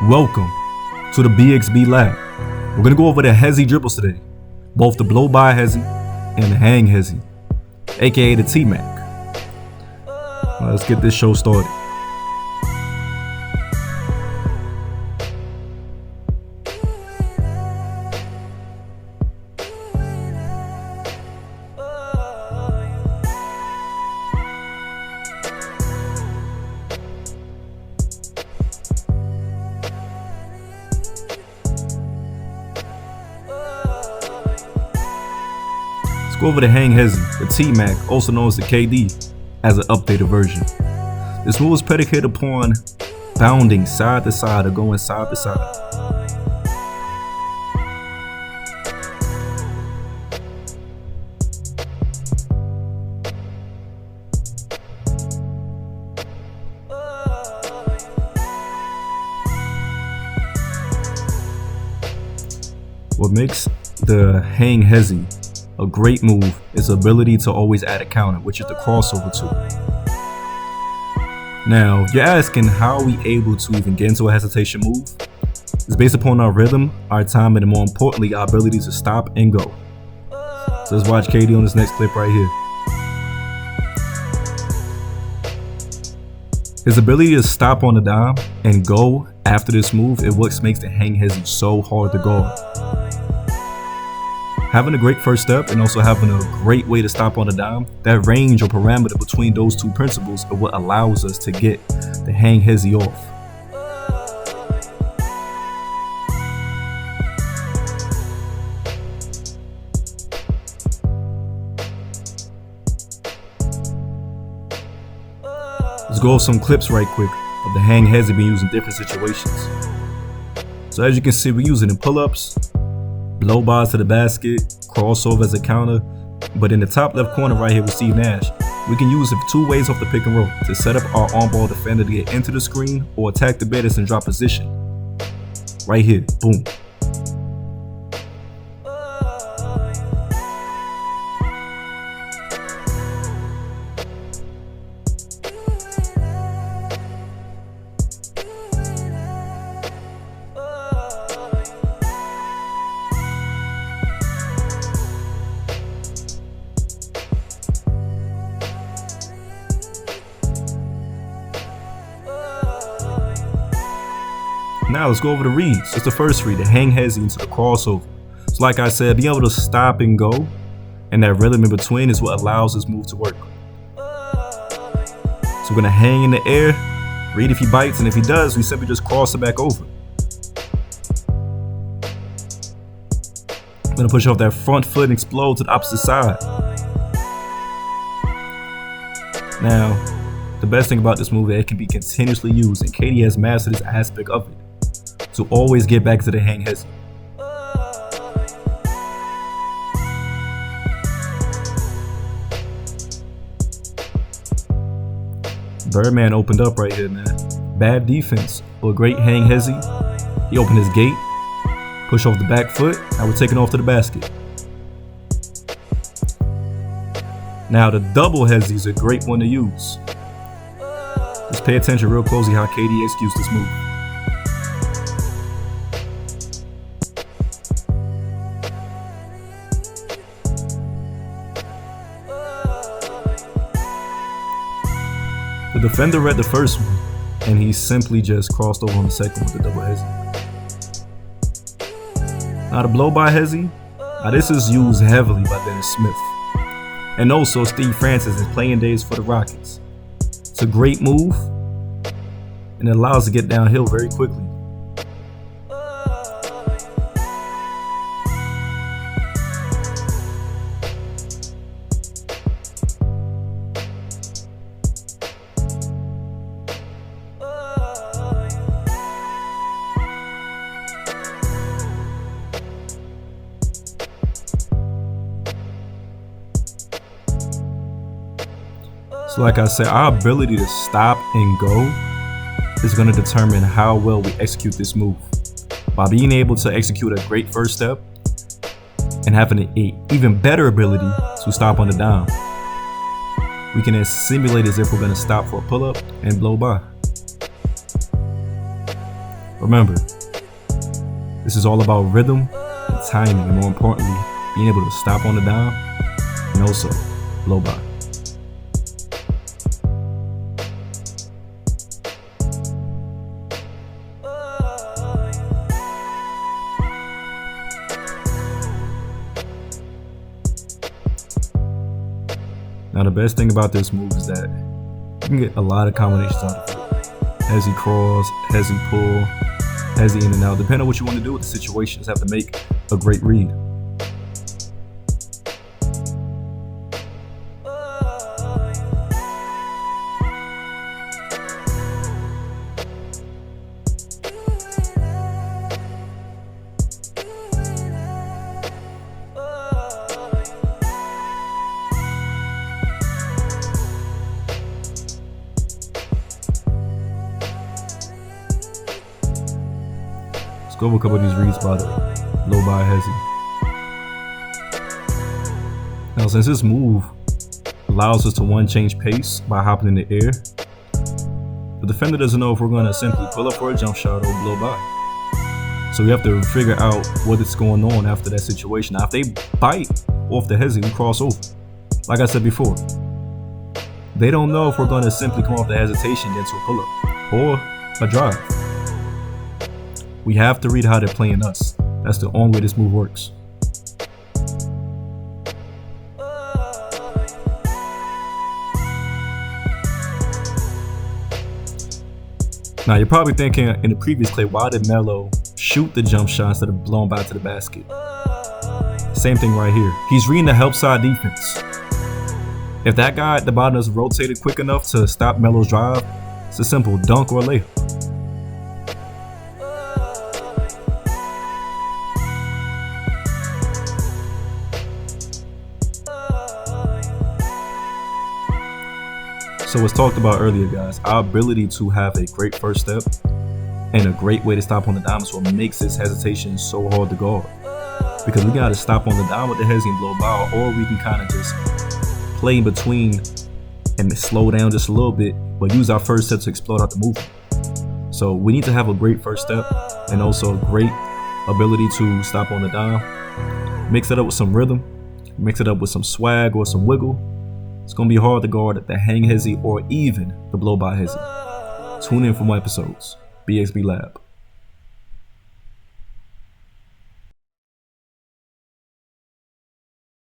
Welcome to the BXB Lab. We're going to go over the Hesi dribbles today, both the blow by Hesi and the hang Hesi, aka the T-Mac. Let's get this show started. Let's go over the hang Hesi, the T-Mac, also known as the KD, as an updated version. This move is predicated upon bounding side to side or going side to side. What makes the hang Hesi a great move is the ability to always add a counter, which is the crossover tool. Now, if you're asking how are we able to even get into a hesitation move, it's based upon our rhythm, our time, and more importantly, our ability to stop and go. So let's watch KD on this next clip right here. His ability to stop on the dime and go after this move is what makes the hang Hesi so hard to guard. Having a great first step and also having a great way to stop on the dime, that range or parameter between those two principles are what allows us to get the hang Hesi off. Let's go over some clips right quick of the hang Hesi being used in different situations. So as you can see, we're using it in pull-ups, blow bys to the basket, crossover as a counter, but in the top left corner right here with Steve Nash, we can use it two ways off the pick and roll to set up our on-ball defender to get into the screen or attack the baddest and drop position. Right here, boom. Now let's go over the reads. It's the first read, the hang Hesi into the crossover. So like I said, being able to stop and go and that rhythm in between is what allows this move to work. So we're gonna hang in the air, read if he bites, and if he does, we simply just cross it back over. I'm gonna push off that front foot and explode to the opposite side. Now, the best thing about this move is it can be continuously used, and KD has mastered this aspect of it. So always get back to the hang Hesi. Birdman opened up right here, man. Bad defense, but great hang Hesi. He opened his gate, push off the back foot, now we're taking off to the basket. Now the double Hesi is a great one to use. Just pay attention real closely how KD executes this move. The defender read the first one, and he simply just crossed over on the second with the double Hesi. Now the blow by Hesi, now this is used heavily by Dennis Smith. And also Steve Francis is playing days for the Rockets. It's a great move, and it allows to get downhill very quickly. So like I said, our ability to stop and go is going to determine how well we execute this move. By being able to execute a great first step and having an even better ability to stop on the dime, we can then simulate as if we're going to stop for a pull-up and blow by. Remember, this is all about rhythm and timing, and more importantly, being able to stop on the dime and also blow by. Now the best thing about this move is that you can get a lot of combinations out of it. Hesi cross, Hesi pull, Hesi in and out. Depending on what you want to do with the situation, just have to make a great read. Let's go over a couple of these reads by the low by Hesi. Now, since this move allows us to one change pace by hopping in the air, the defender doesn't know if we're going to simply pull up for a jump shot or blow by. So we have to figure out what is going on after that situation. Now, if they bite off the Hesi, we cross over. Like I said before, they don't know if we're going to simply come off the hesitation into a pull up or a drive. We have to read how they're playing us. That's the only way this move works. Now you're probably thinking in the previous play, why did Melo shoot the jump shot instead of blowing by to the basket? Same thing right here. He's reading the help side defense. If that guy at the bottom is rotated quick enough to stop Melo's drive, it's a simple dunk or layup. So as talked about earlier, guys, our ability to have a great first step and a great way to stop on the dime is what makes this hesitation so hard to guard. Because we gotta stop on the dime with the Hesi and blow by, or we can kind of just play in between and slow down just a little bit, but use our first step to explode out the movement. So we need to have a great first step and also a great ability to stop on the dime. Mix it up with some rhythm, mix it up with some swag or some wiggle. It's going to be hard to guard the hang Hesi or even the blow by Hesi. Tune in for more episodes. BXB Lab.